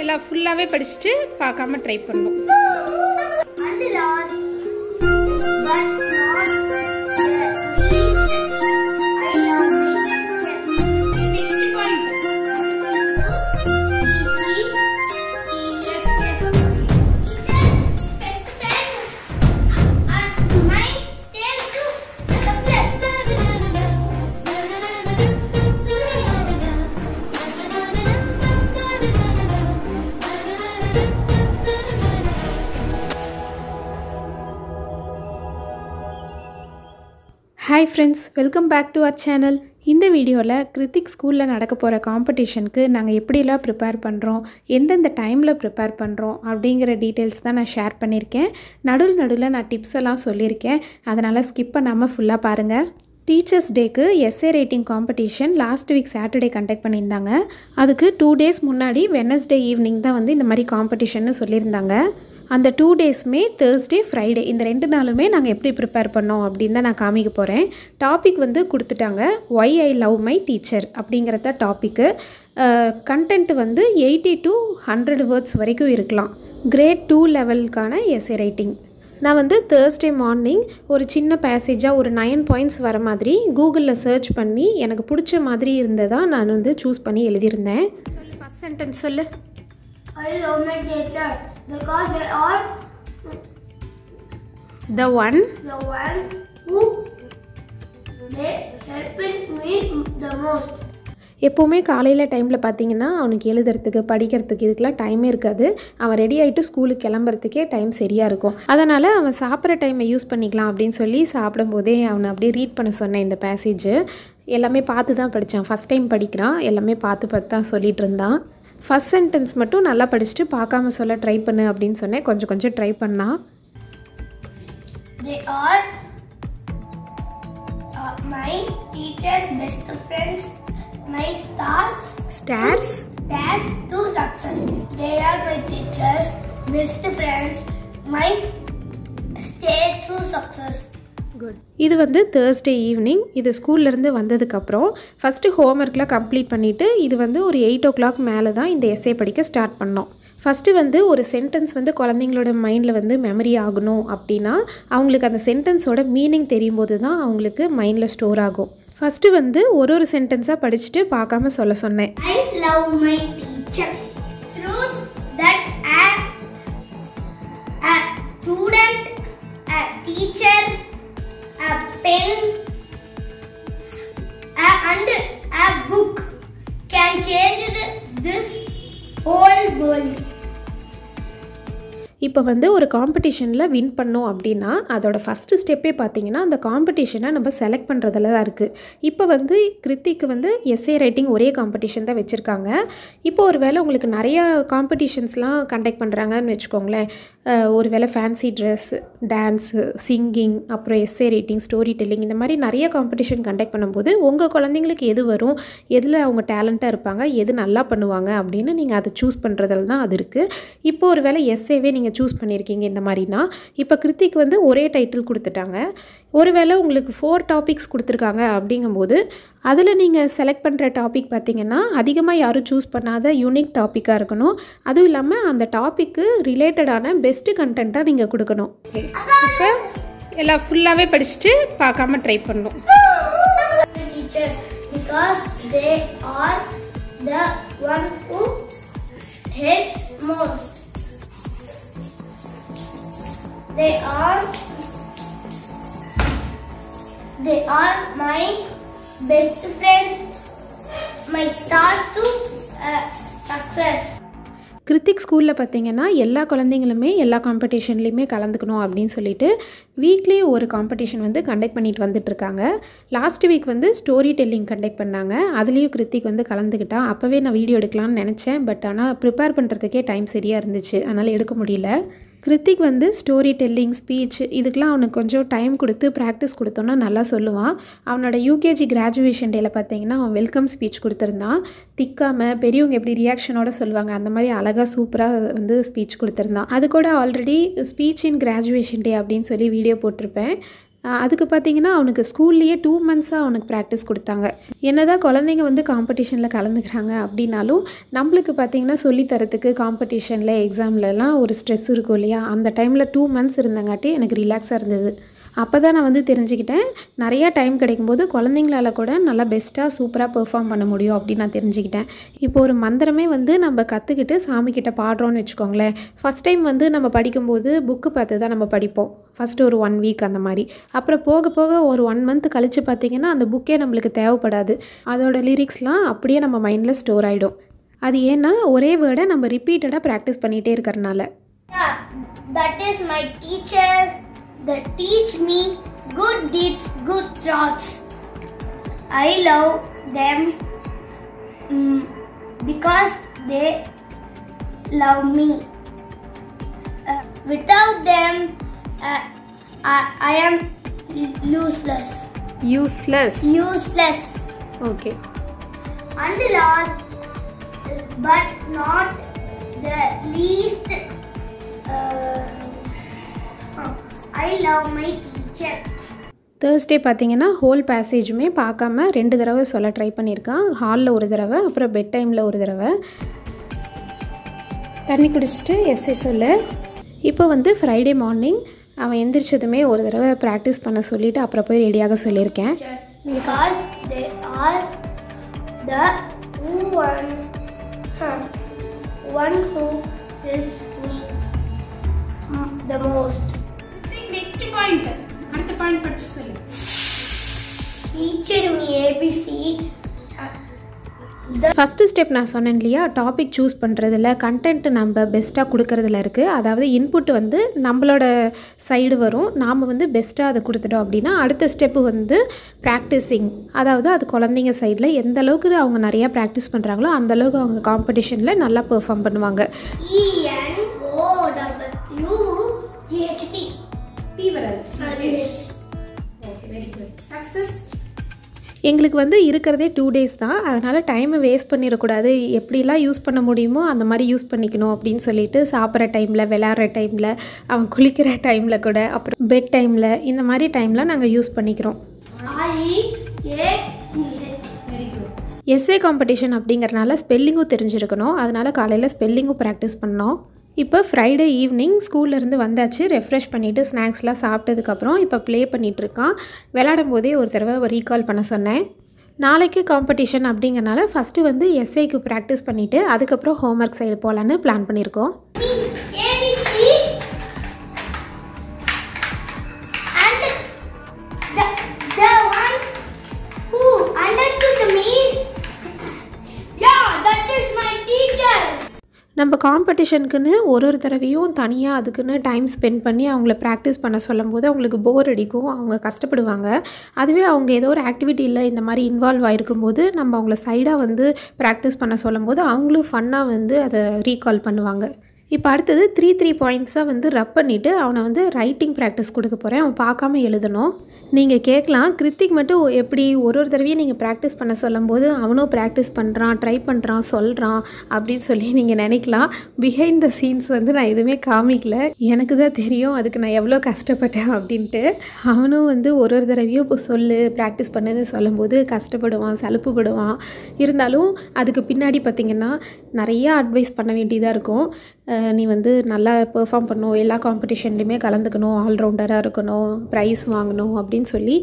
எல்லாம் ஃபுல்லாவே படிச்சிட்டு பார்க்காம ட்ரை பண்ணோம். And last but not the least, I love you. 60 point. Hi friends, welcome back to our channel. இந்த வீடியோவில் கிருத்திக் ஸ்கூலில் நடக்க போகிற காம்படிஷனுக்கு நாங்கள் எப்படிலாம் ப்ரிப்பேர் பண்ணுறோம், எந்தெந்த டைமில் ப்ரிப்பேர் பண்ணுறோம் அப்படிங்கிற டீட்டெயில்ஸ் தான் நான் ஷேர் பண்ணியிருக்கேன். நடுவில் நான் டிப்ஸ் எல்லாம் சொல்லியிருக்கேன், அதனால் ஸ்கிப் பண்ணாமல் ஃபுல்லாக பாருங்கள். டீச்சர்ஸ் டேக்கு SA writing competition last week Saturday conduct பண்ணியிருந்தாங்க. அதுக்கு 2 days முன்னாடி வெட்னஸ்டே ஈவினிங் தான் வந்து இந்த மாதிரி காம்படிஷன்னு சொல்லியிருந்தாங்க. அந்த 2 daysமே தேர்ஸ்டே ஃப்ரைடே இந்த 2 நாளுமே நாங்கள் எப்படி ப்ரிப்பேர் பண்ணோம் அப்படின்னு தான் நான் காமிக்க போகிறேன். டாபிக் வந்து கொடுத்துட்டாங்க, why I love my teacher அப்படிங்கிறத டாப்பிக்கு. கண்டென்ட் வந்து 80 to 100 words வரைக்கும் இருக்கலாம். கிரேட் 2 லெவலுக்கான எஸ்ஏ ரைட்டிங். நான் வந்து தேர்ஸ்டே மார்னிங் ஒரு சின்ன பேசேஜாக ஒரு 9 points வர மாதிரி கூகுளில் சர்ச் பண்ணி எனக்கு பிடிச்ச மாதிரி இருந்ததாக நான் வந்து சூஸ் பண்ணி எழுதியிருந்தேன். ஃபர்ஸ்ட் சென்டென்ஸ் சொல்லு. I love my teacher because they are the one who they helped me the most. எப்போவுமே காலையில் டைமில் பார்த்தீங்கன்னா அவனுக்கு எழுதுறதுக்கு படிக்கிறதுக்கு இதுக்கெலாம் டைமே இருக்காது. அவன் ரெடி ஆகிட்டு ஸ்கூலுக்கு கிளம்புறதுக்கே டைம் சரியாக இருக்கும். அதனால் அவன் சாப்பிட்ற டைமை யூஸ் பண்ணிக்கலாம் அப்படின்னு சொல்லி சாப்பிடும்போதே அவனை அப்படியே ரீட் பண்ண சொன்னேன். இந்த பேசேஜ் எல்லாமே பார்த்து தான் படித்தான், ஃபஸ்ட் டைம் படிக்கிறான், எல்லாமே பார்த்து தான் சொல்லிகிட்டு இருந்தான். ஃபஸ்ட் சென்டென்ஸ் மட்டும் நல்லா படிச்சுட்டு பார்க்காம சொல்ல ட்ரை பண்ணு அப்படின்னு சொன்னேன். கொஞ்சம் ட்ரை பண்ணான். They are my teacher's best friends, my stars to success. They are my teacher's best friends, my stairs to success. Good. இது வந்து தேர்ஸ்டே ஈவினிங். இது ஸ்கூல்லேருந்து வந்ததுக்கப்புறம் ஃபஸ்ட்டு ஹோம்ஒர்க்லாம் கம்ப்ளீட் பண்ணிவிட்டு இது வந்து ஒரு 8 o'clock மேலே தான் இந்த எஸ்ஏ படிக்க ஸ்டார்ட் பண்ணோம். ஃபஸ்ட்டு வந்து ஒரு சென்டென்ஸ் வந்து குழந்தைங்களோட மைண்டில் வந்து மெமரி ஆகணும் அப்படின்னா அவங்களுக்கு அந்த சென்டென்ஸோட மீனிங் தெரியும் போது தான் அவங்களுக்கு மைண்டில் ஸ்டோர் ஆகும். ஃபஸ்ட்டு வந்து ஒரு சென்டென்ஸாக படிச்சுட்டு பார்க்காம சொல்ல சொன்னேன். I love my teacher. Proves that a student, a teacher, a pen, and a book can change this whole world. இப்போ வந்து ஒரு காம்படிஷனில் வின் பண்ணோம் அப்படின்னா அதோட ஃபஸ்ட்டு ஸ்டெப்பே பார்த்திங்கன்னா அந்த காம்படிஷனை நம்ம செலக்ட் பண்ணுறதுல தான் இருக்குது. இப்போ வந்து கிருத்திக்கு வந்து எஸ்ஏ ரைட்டிங் ஒரே காம்படிஷன் தான் வச்சுருக்காங்க. இப்போ ஒரு வேளை உங்களுக்கு நிறையா காம்படிஷன்ஸ்லாம் கண்டக்ட் பண்ணுறாங்கன்னு வச்சுக்கோங்களேன். ஒரு வேளை ஃபேன்சி ட்ரெஸ், டான்ஸு, சிங்கிங், அப்புறம் எஸ்ஏ ரைட்டிங், ஸ்டோரி டெல்லிங், இந்த மாதிரி நிறைய காம்படிஷன் கண்டக்ட் பண்ணும்போது உங்கள் குழந்தைங்களுக்கு எது வரும், எதில் அவங்க டேலண்ட்டாக இருப்பாங்க, எது நல்லா பண்ணுவாங்க அப்படின்னு நீங்கள் அதை சூஸ் பண்ணுறதுல தான் அது இருக்குது. இப்போ ஒரு வேளை எஸ்ஏவே நீங்கள் சூஸ் பண்ணியிருக்கீங்க இந்த மாதிரினா, இப்போ கிருத்திக்கு வந்து ஒரே டைட்டில் கொடுத்துட்டாங்க. ஒருவேளை உங்களுக்கு 4 topics கொடுத்துருக்காங்க அப்படிங்கும்போது அதில் நீங்கள் செலக்ட் பண்ணுற டாபிக் பார்த்திங்கன்னா அதிகமாக யாரும் சூஸ் பண்ணாத யூனிக் டாப்பிக்காக இருக்கணும். அதுவும் இல்லாமல் அந்த டாப்பிக்கு ரிலேட்டடான பெஸ்ட்டு கண்டென்ட்டாக நீங்கள் கொடுக்கணும். இப்போ எல்லாம் ஃபுல்லாகவே படிச்சுட்டு பார்க்காம ட்ரை பண்ணணும். Because they are the one who helps most. They are my best friends, my stars to success. Hrithik ஸ்கூலில் பார்த்திங்கன்னா எல்லா குழந்தைங்களுமே எல்லா காம்படிஷன்லேயுமே கலந்துக்கணும் அப்படின்னு சொல்லிட்டு வீக்லி ஒரு காம்படிஷன் வந்து கண்டக்ட் பண்ணிட்டு வந்துட்டுருக்காங்க. லாஸ்ட் வீக் வந்து ஸ்டோரி டெல்லிங் கண்டக்ட் பண்ணாங்க. அதுலேயும் கிருத்திக் வந்து கலந்துக்கிட்டான். அப்போவே நான் வீடியோ எடுக்கலாம்னு நினச்சேன், பட் ஆனால் ப்ரிப்பேர் பண்ணுறதுக்கே டைம் சரியாக இருந்துச்சு, அதனால் எடுக்க முடியல. கிருத்திக் வந்து ஸ்டோரி டெல்லிங், ஸ்பீச் இதுக்கெலாம் அவனுக்கு கொஞ்சம் டைம் கொடுத்து ப்ராக்டிஸ் கொடுத்தோன்னா நல்லா சொல்லுவான். அவனோட யூகேஜி கிராஜுவேஷன் டேயில் பார்த்தீங்கன்னா அவன் வெல்கம் ஸ்பீச் கொடுத்துருந்தான். திக்காமல் பெரியவங்க எப்படி ரியாக்ஷனோட சொல்லுவாங்க அந்த மாதிரி அழகாக சூப்பராக வந்து ஸ்பீச் கொடுத்துருந்தான். அது கூட ஆல்ரெடி ஸ்பீச் இன் கிராஜுவேஷன் டே அப்படின்னு சொல்லி வீடியோ போட்டிருப்பேன். அதுக்கு பார்த்திங்கன்னா அவனுக்கு ஸ்கூல்லையே 2 மந்த்ஸாக அவனுக்கு ப்ராக்டிஸ் கொடுத்தாங்க. என்னதான் குழந்தைங்க வந்து காம்படிஷனில் கலந்துக்கிறாங்க அப்படின்னாலும் நம்மளுக்கு பார்த்திங்கன்னா சொல்லித்தரத்துக்கு காம்படிஷனில் எக்ஸாம்லலாம் ஒரு ஸ்ட்ரெஸ் இருக்கும் இல்லையா, அந்த டைமில் 2 மந்த்ஸ் இருந்தங்காட்டி எனக்கு ரிலாக்ஸாக இருந்தது. அப்போ தான் நான் வந்து தெரிஞ்சுக்கிட்டேன், நிறையா டைம் கிடைக்கும்போது குழந்தைங்களால கூட நல்லா பெஸ்ட்டாக சூப்பராக பெர்ஃபார்ம் பண்ண முடியும் அப்படின்னு நான் தெரிஞ்சுக்கிட்டேன். இப்போ ஒரு மந்திரமே வந்து நம்ம கற்றுக்கிட்டு சாமிக்கிட்ட பாடுறோன்னு வச்சுக்கோங்களேன். ஃபஸ்ட் டைம் வந்து நம்ம படிக்கும்போது புக்கு பார்த்து தான் நம்ம படிப்போம். ஃபஸ்ட்டு ஒரு 1 வீக் அந்த மாதிரி. அப்புறம் போக போக ஒரு 1 மந்த் கழித்து பார்த்திங்கன்னா அந்த புக்கே நம்மளுக்கு தேவைப்படாது. அதோட லிரிக்ஸ்லாம் அப்படியே நம்ம மைண்டில் ஸ்டோர் ஆகிடும். அது ஏன்னா ஒரே வேர்டை நம்ம ரிப்பீட்டடாக ப்ராக்டிஸ் பண்ணிகிட்டே இருக்கிறனால. That is my teacher. That teach me good deeds, good thoughts. I love them because they love me. Without them, I am useless. Useless. Okay. And the last, but not the least, I love my teacher. Thursday பார்த்திங்கன்னா whole பேசேஜுமே பார்க்காம 2 தடவை சொல்ல try பண்ணியிருக்கான். ஹாலில் ஒரு தடவை, அப்புறம் bed டைமில் ஒரு தடவை. தண்ணி குடிச்சிட்டு எஸ்ஐ சொல்ல. இப்போ வந்து ஃப்ரைடே மார்னிங் அவன் எந்திரிச்சதுமே ஒரு தடவை ப்ராக்டிஸ் பண்ண சொல்லிவிட்டு அப்புறம் போய் ரெடியாக சொல்லியிருக்கேன். Because they are the one who helps me the most. Next point. அடுத்த பாயிண்ட் படிச்சு சொல்லு. Teacher me ABC. First step நான் சொன்னேன் இல்லையா, டாபிக் சூஸ் பண்ணுறதுல கண்டென்ட் நம்ம பெஸ்ட்டாக கொடுக்கறதுல இருக்குது. அதாவது இன்புட் வந்து நம்மளோட சைடு வரும், நாம் வந்து பெஸ்ட்டாக அதை கொடுத்துட்டோம் அப்படின்னா அடுத்த ஸ்டெப்பு வந்து ப்ராக்டிஸிங். அதாவது அது குழந்தைங்க சைடில் எந்த அளவுக்கு அவங்க நிறையா ப்ராக்டிஸ் பண்ணுறாங்களோ அந்தளவுக்கு அவங்க காம்படிஷனில் நல்லா பெர்ஃபார்ம் பண்ணுவாங்க. எங்களுக்கு வந்து இருக்கிறதே 2 days தான், அதனால் டைமை வேஸ்ட் பண்ணிடக்கூடாது, எப்படிலாம் யூஸ் பண்ண முடியுமோ அந்த மாதிரி யூஸ் பண்ணிக்கணும் அப்படின்னு சொல்லிட்டு சாப்பிட்ற டைமில், விளையாடுற டைமில், அவன் குளிக்கிற டைமில் கூட, அப்புறம் பெட் டைமில், இந்த மாதிரி டைமில் நாங்கள் யூஸ் பண்ணிக்கிறோம். எஸ்ஏ காம்படிஷன் அப்படிங்கிறனால ஸ்பெல்லிங்கும் தெரிஞ்சிருக்கணும், அதனால் காலையில் ஸ்பெல்லிங்கும் ப்ராக்டிஸ் பண்ணோம். இப்போ ஃப்ரைடே ஈவினிங் ஸ்கூல்லேருந்து வந்தாச்சு, ரெஃப்ரெஷ் பண்ணிவிட்டு ஸ்நாக்ஸ்லாம் சாப்பிட்டதுக்கப்புறம் இப்போ ப்ளே பண்ணிகிட்ருக்கான். விளையாடும் போதே ஒரு தடவை ரீகால் பண்ண சொன்னேன். நாளைக்கு காம்படிஷன் அப்படிங்கிறனால ஃபஸ்ட்டு வந்து எஸ்ஐக்கு ப்ராக்டிஸ் பண்ணிவிட்டு அதுக்கப்புறம் ஹோம்ஒர்க் சைடு போகலான்னு பிளான் பண்ணியிருக்கோம். நம்ம காம்படிஷனுக்குன்னு ஒரு தடவையும் தனியாக அதுக்குன்னு டைம் ஸ்பெண்ட் பண்ணி அவங்கள ப்ராக்டிஸ் பண்ண சொல்லும் போது அவங்களுக்கு போர் அடிக்கும், அவங்க கஷ்டப்படுவாங்க. அதுவே அவங்க ஏதோ ஒரு ஆக்டிவிட்டியில் இந்த மாதிரி இன்வால்வ் ஆகிருக்கும்போது நம்ம அவங்கள சைடாக வந்து ப்ராக்டிஸ் பண்ண சொல்லும் போது அவங்களும் ஃபன்னாக வந்து அதை ரீகால் பண்ணுவாங்க. இப்போ அடுத்தது 3 பாயிண்ட்ஸாக வந்து ரப் பண்ணிவிட்டு அவனை வந்து ரைட்டிங் ப்ராக்டிஸ் கொடுக்க போகிறேன். அவன் பார்க்காம எழுதணும். நீங்கள் கேட்கலாம், கிருத்திக் மட்டும் எப்படி ஒரு தடவையும் நீங்கள் ப்ராக்டிஸ் பண்ண சொல்லும் போது அவனும் ப்ராக்டிஸ் பண்ணுறான், ட்ரை பண்ணுறான், சொல்கிறான் அப்படின்னு சொல்லி நீங்கள் நினைக்கலாம். பிஹைண்ட் த சீன்ஸ் வந்து நான் எதுவுமே காமிக்கல, எனக்கு தான் தெரியும் அதுக்கு நான் எவ்வளோ கஷ்டப்பட்டேன் அப்படின்ட்டு. அவனும் வந்து ஒரு தடவையும் இப்போ சொல்லு ப்ராக்டிஸ் பண்ணது சொல்லும்போது கஷ்டப்படுவான், சலுப்புப்படுவான். இருந்தாலும் அதுக்கு பின்னாடி பார்த்திங்கன்னா நிறையா அட்வைஸ் பண்ண வேண்டியதாக இருக்கும். நீ வந்து நல்லா பெர்ஃபார்ம் பண்ணணும், எல்லா காம்படிஷன்லையுமே கலந்துக்கணும், ஆல்ரவுண்டராக இருக்கணும், ப்ரைஸ் வாங்கணும் அப்படின்னு சொல்லி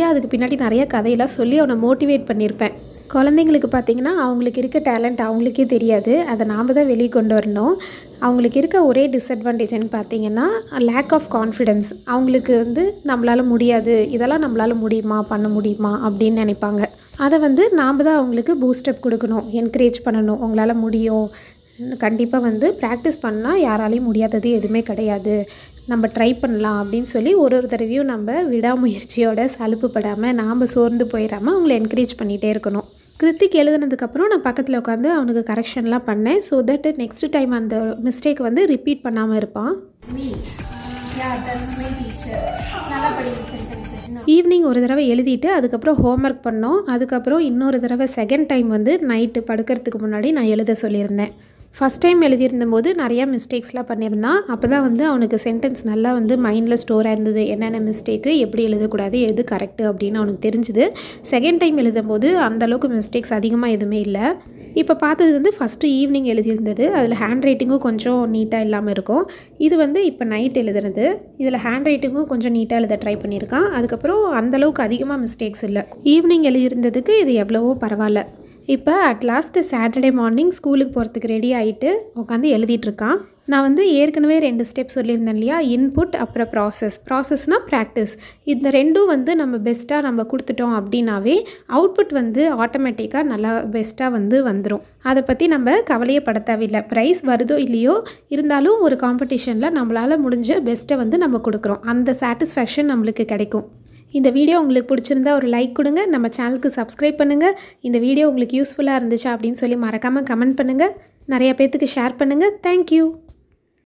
அதுக்கு பின்னாடி நிறைய கதையெல்லாம் சொல்லி அவனை மோட்டிவேட் பண்ணியிருப்பேன். குழந்தைங்களுக்கு பார்த்திங்கன்னா அவங்களுக்கு இருக்க டேலண்ட் அவங்களுக்கே தெரியாது, அதை நாம் தான் வெளியே கொண்டு வரணும். அவங்களுக்கு இருக்க ஒரே டிஸ்அட்வான்டேஜ்னு பார்த்திங்கன்னா லேக் ஆஃப் கான்ஃபிடென்ஸ். அவங்களுக்கு வந்து நம்மளால் முடியாது, இதெல்லாம் நம்மளால் முடியுமா, பண்ண முடியுமா அப்படின்னு நினைப்பாங்க. அதை வந்து நாம் தான் அவங்களுக்கு பூஸ்டப் கொடுக்கணும், என்கரேஜ் பண்ணணும். உங்களால் முடியும், கண்டிப்பாக வந்து ப்ராக்டிஸ் பண்ணால் யாராலையும் முடியாதது எதுவுமே கிடையாது, நம்ம ட்ரை பண்ணலாம் அப்படின்னு சொல்லி ஒரு தடவையும் நம்ம விடாமுயற்சியோட சலுப்புப்படாமல் நாம் சோர்ந்து போயிடாமல் அவங்கள என்கரேஜ் பண்ணிகிட்டே இருக்கணும். கிருத்திக் எழுதுனதுக்கப்புறம் நான் பக்கத்தில் உட்காந்து அவனுக்கு கரெக்ஷன்லாம் பண்ணேன். ஸோ தட் நெக்ஸ்ட் டைம் அந்த மிஸ்டேக் வந்து ரிப்பீட் பண்ணாமல் இருப்பான். ஈவினிங் ஒரு தடவை எழுதிட்டு அதுக்கப்புறம் ஹோம்ஒர்க் பண்ணோம். அதுக்கப்புறம் இன்னொரு தடவை செகண்ட் டைம் வந்து நைட்டு படுக்கிறதுக்கு முன்னாடி நான் எழுத சொல்லியிருந்தேன். ஃபஸ்ட் டைம் எழுதியிருந்தபோது நிறையா மிஸ்டேக்ஸ்லாம் பண்ணியிருந்தான். அப்போ தான் வந்து அவனுக்கு சென்டென்ஸ் நல்லா வந்து மைண்டில் ஸ்டோராக இருந்தது. என்னென்ன மிஸ்டேக்கு, எப்படி எழுதக்கூடாது, எது கரெக்டு அப்படின்னு அவனுக்கு தெரிஞ்சுது. செகண்ட் டைம் எழுதும்போது அந்தளவுக்கு மிஸ்டேக்ஸ் அதிகமாக எதுவுமே இல்லை. இப்போ பார்த்தது வந்து ஃபஸ்ட்டு ஈவினிங் எழுதியிருந்தது. அதில் ஹேண்ட் ரைட்டிங்கும் கொஞ்சம் நீட்டாக இல்லாமல் இருக்கும். இது வந்து இப்போ நைட் எழுதுனது. இதில் ஹேண்ட் ரைட்டிங்கும் கொஞ்சம் நீட்டாக எழுத ட்ரை பண்ணியிருக்கான். அதுக்கப்புறம் அந்தளவுக்கு அதிகமாக மிஸ்டேக்ஸ் இல்லை. ஈவினிங் எழுதியிருந்ததுக்கு இது எவ்வளவோ பரவாயில்ல. இப்போ அட் லாஸ்ட்டு சாட்டர்டே மார்னிங் ஸ்கூலுக்கு போகிறதுக்கு ரெடி ஆகிட்டு உட்காந்து எழுதிட்டுருக்கான். நான் வந்து ஏற்கனவே 2 ஸ்டெப் சொல்லியிருந்தேன் இல்லையா, இன்புட் அப்புறம் ப்ராசஸ்னால் ப்ராக்டிஸ். இந்த ரெண்டும் வந்து நம்ம பெஸ்ட்டாக நம்ம கொடுத்துட்டோம் அப்படின்னாவே அவுட்புட் வந்து ஆட்டோமேட்டிக்காக நல்லா பெஸ்ட்டாக வந்து வந்துடும். அதை பற்றி நம்ம கவலையே பட தேவையில்லை. ப்ரைஸ் வருதோ இல்லையோ இருந்தாலும் ஒரு காம்படிஷனில் நம்மளால் முடிஞ்ச பெஸ்ட்டை வந்து நம்ம கொடுக்குறோம். அந்த சாட்டிஸ்ஃபேக்ஷன் நம்மளுக்கு கிடைக்கும். இந்த வீடியோ உங்களுக்கு பிடிச்சிருந்தா ஒரு லைக் கொடுங்க. நம்ம சேனலுக்கு சப்ஸ்கிரைப் பண்ணுங்கள். இந்த வீடியோ உங்களுக்கு யூஸ்ஃபுல்லாக இருந்துச்சா அப்படின்னு சொல்லி மறக்காமல் கமெண்ட் பண்ணுங்கள். நிறையா பேர்த்துக்கு ஷேர் பண்ணுங்கள். தேங்க்யூ.